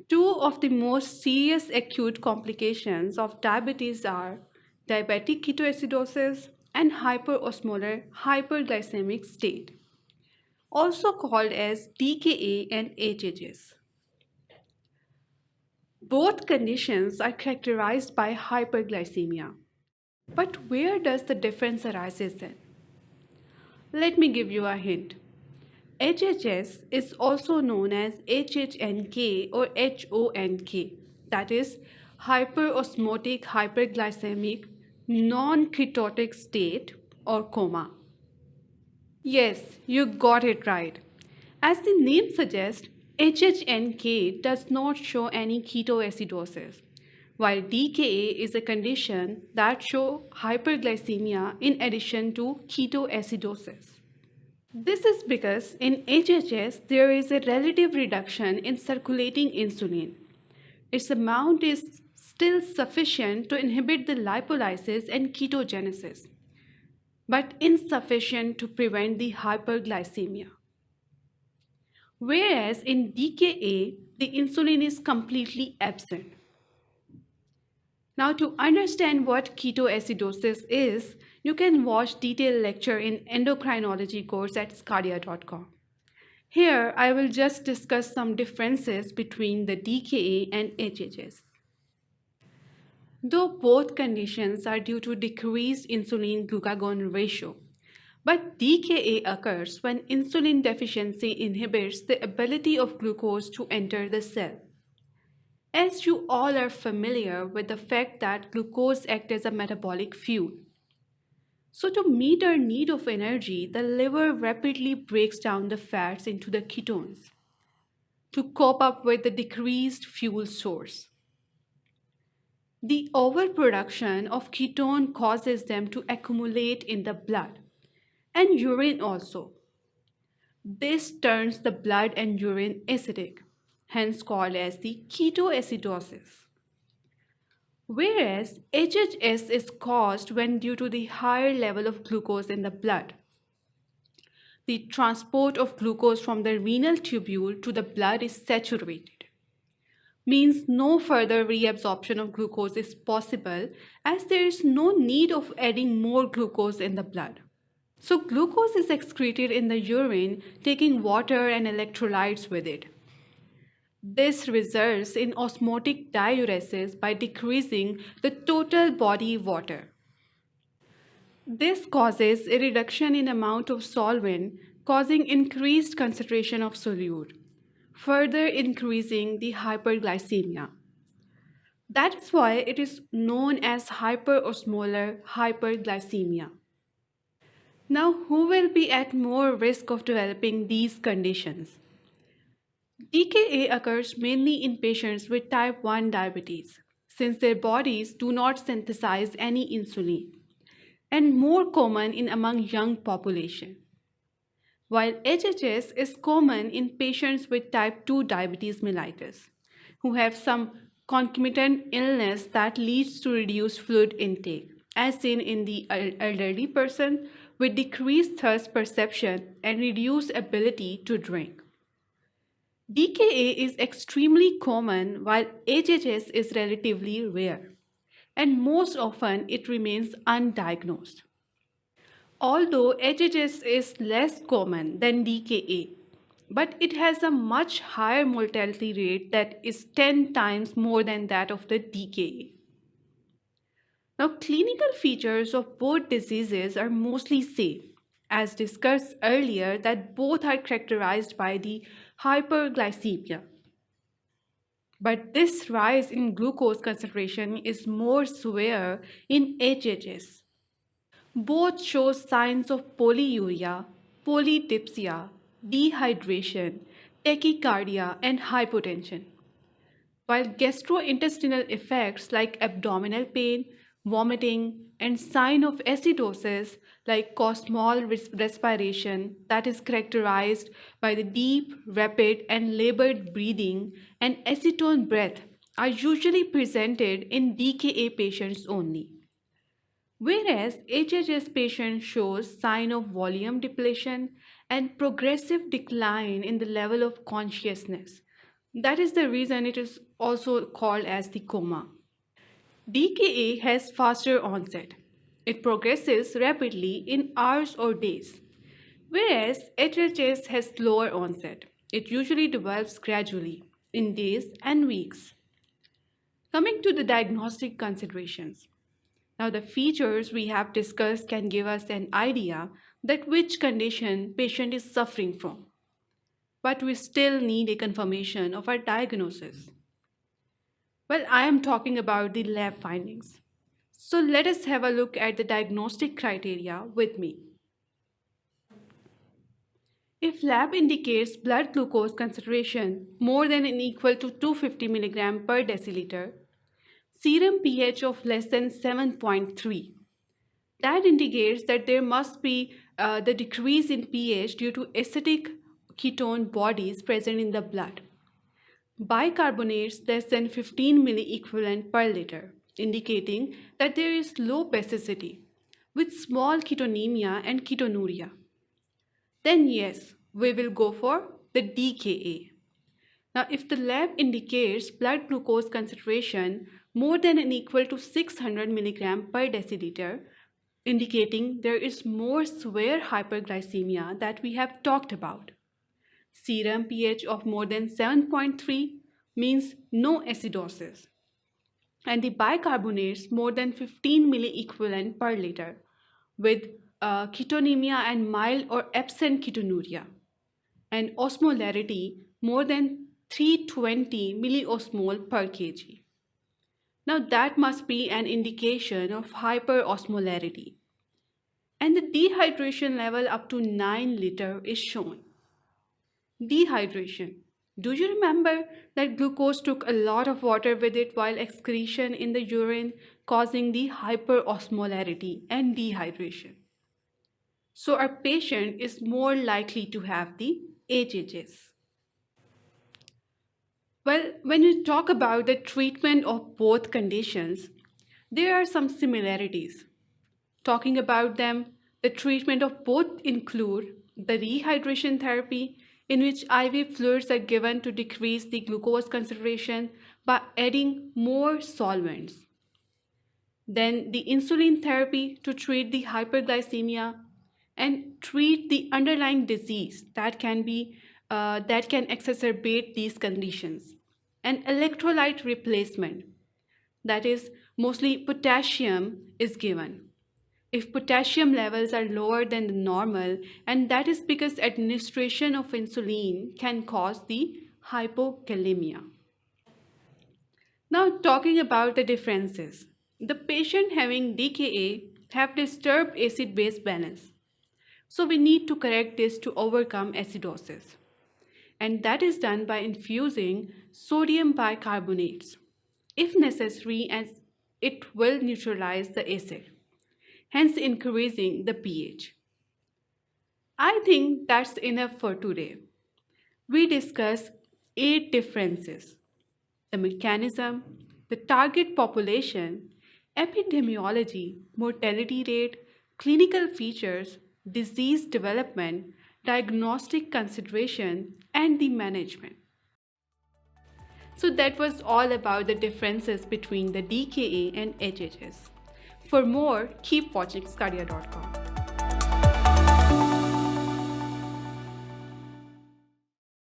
Two of the most serious acute complications of diabetes are diabetic ketoacidosis and hyperosmolar hyperglycemic state, also called as DKA and HHS. Both conditions are characterized by hyperglycemia. But where does the difference arises then? Let me give you a hint. HHS is also known as HHNK or HONK, that is hyperosmotic hyperglycemic non-ketotic state or coma. Yes, you got it right. As the name suggests, HHNK does not show any ketoacidosis, while DKA is a condition that shows hyperglycemia in addition to ketoacidosis. This is because in HHS there is a relative reduction in circulating insulin. Its amount is still sufficient to inhibit the lipolysis and ketogenesis, but insufficient to prevent the hyperglycemia. Whereas in DKA, the insulin is completely absent. Now, to understand what ketoacidosis is, you can watch detailed lecture in endocrinology course at scadia.com. Here, I will just discuss some differences between the DKA and HHS. Though both conditions are due to decreased insulin glucagon ratio, but DKA occurs when insulin deficiency inhibits the ability of glucose to enter the cell. As you all are familiar with the fact that glucose acts as a metabolic fuel. So to meet our need of energy, the liver rapidly breaks down the fats into the ketones to cope up with the decreased fuel source. The overproduction of ketone causes them to accumulate in the blood and urine also. This turns the blood and urine acidic, hence called as the ketoacidosis. Whereas HHS is caused when due to the higher level of glucose in the blood. The transport of glucose from the renal tubule to the blood is saturated. Means no further reabsorption of glucose is possible as there is no need of adding more glucose in the blood. So glucose is excreted in the urine, taking water and electrolytes with it. This results in osmotic diuresis by decreasing the total body water. This causes a reduction in amount of solvent, causing increased concentration of solute, further increasing the hyperglycemia. That is why it is known as hyperosmolar hyperglycemia. Now, who will be at more risk of developing these conditions? DKA occurs mainly in patients with type 1 diabetes, since their bodies do not synthesize any insulin, and more common in among young population. While HHS is common in patients with type 2 diabetes mellitus, who have some concomitant illness that leads to reduced fluid intake, as seen in the elderly person with decreased thirst perception and reduced ability to drink. DKA is extremely common while HHS is relatively rare, and most often it remains undiagnosed. Although HHS is less common than DKA, but it has a much higher mortality rate that is 10 times more than that of the DKA. Now, clinical features of both diseases are mostly same, as discussed earlier that both are characterized by the hyperglycemia. But this rise in glucose concentration is more severe in HHS. Both show signs of polyuria, polydipsia, dehydration, tachycardia, and hypotension. While gastrointestinal effects like abdominal pain, vomiting, and sign of acidosis like cause small respiration that is characterized by the deep, rapid, and labored breathing and acetone breath are usually presented in DKA patients only. Whereas HHS patient shows sign of volume depletion and progressive decline in the level of consciousness, That is the reason it is also called as the coma. DKA has faster onset. It progresses rapidly in hours or days, whereas HHS has slower onset. It usually develops gradually in days and weeks. Coming to the diagnostic considerations. Now, the features we have discussed can give us an idea that which condition patient is suffering from. But we still need a confirmation of our diagnosis. Well, I am talking about the lab findings. So let us have a look at the diagnostic criteria with me. If lab indicates blood glucose concentration more than and equal to 250 mg per deciliter, serum pH of less than 7.3, that indicates that there must be the decrease in pH due to acidic ketone bodies present in the blood. Bicarbonates less than 15 milliequivalent per liter, indicating that there is low basicity with small ketonemia and ketonuria. Then yes, we will go for the DKA. Now, if the lab indicates blood glucose concentration more than and equal to 600 mg per deciliter, indicating there is more severe hyperglycemia that we have talked about. Serum pH of more than 7.3 means no acidosis. And the bicarbonates more than 15 milliequivalent per liter with ketonemia and mild or absent ketonuria. And osmolarity more than 320 milliosmol per kg. Now that must be an indication of hyperosmolarity. And the dehydration level up to 9 liter is shown. Dehydration. Do you remember that glucose took a lot of water with it while excretion in the urine, causing the hyperosmolarity and dehydration? So our patient is more likely to have the HHS. Well, when you talk about the treatment of both conditions, there are some similarities. Talking about them, the treatment of both include the rehydration therapy, in which IV fluids are given to decrease the glucose concentration by adding more solvents. Then the insulin therapy to treat the hyperglycemia and treat the underlying disease that can exacerbate these conditions. And electrolyte replacement, that is mostly potassium, is given if potassium levels are lower than the normal, and that is because administration of insulin can cause the hypokalemia. Now talking about the differences. The patient having DKA have disturbed acid-base balance. So we need to correct this to overcome acidosis. And that is done by infusing sodium bicarbonates, if necessary, as it will neutralize the acid, hence increasing the pH. I think that's enough for today. We discussed 8 differences: the mechanism, the target population, epidemiology, mortality rate, clinical features, disease development, diagnostic consideration, and the management. So that was all about the differences between the DKA and HHS. For more, keep watching Scadia.com.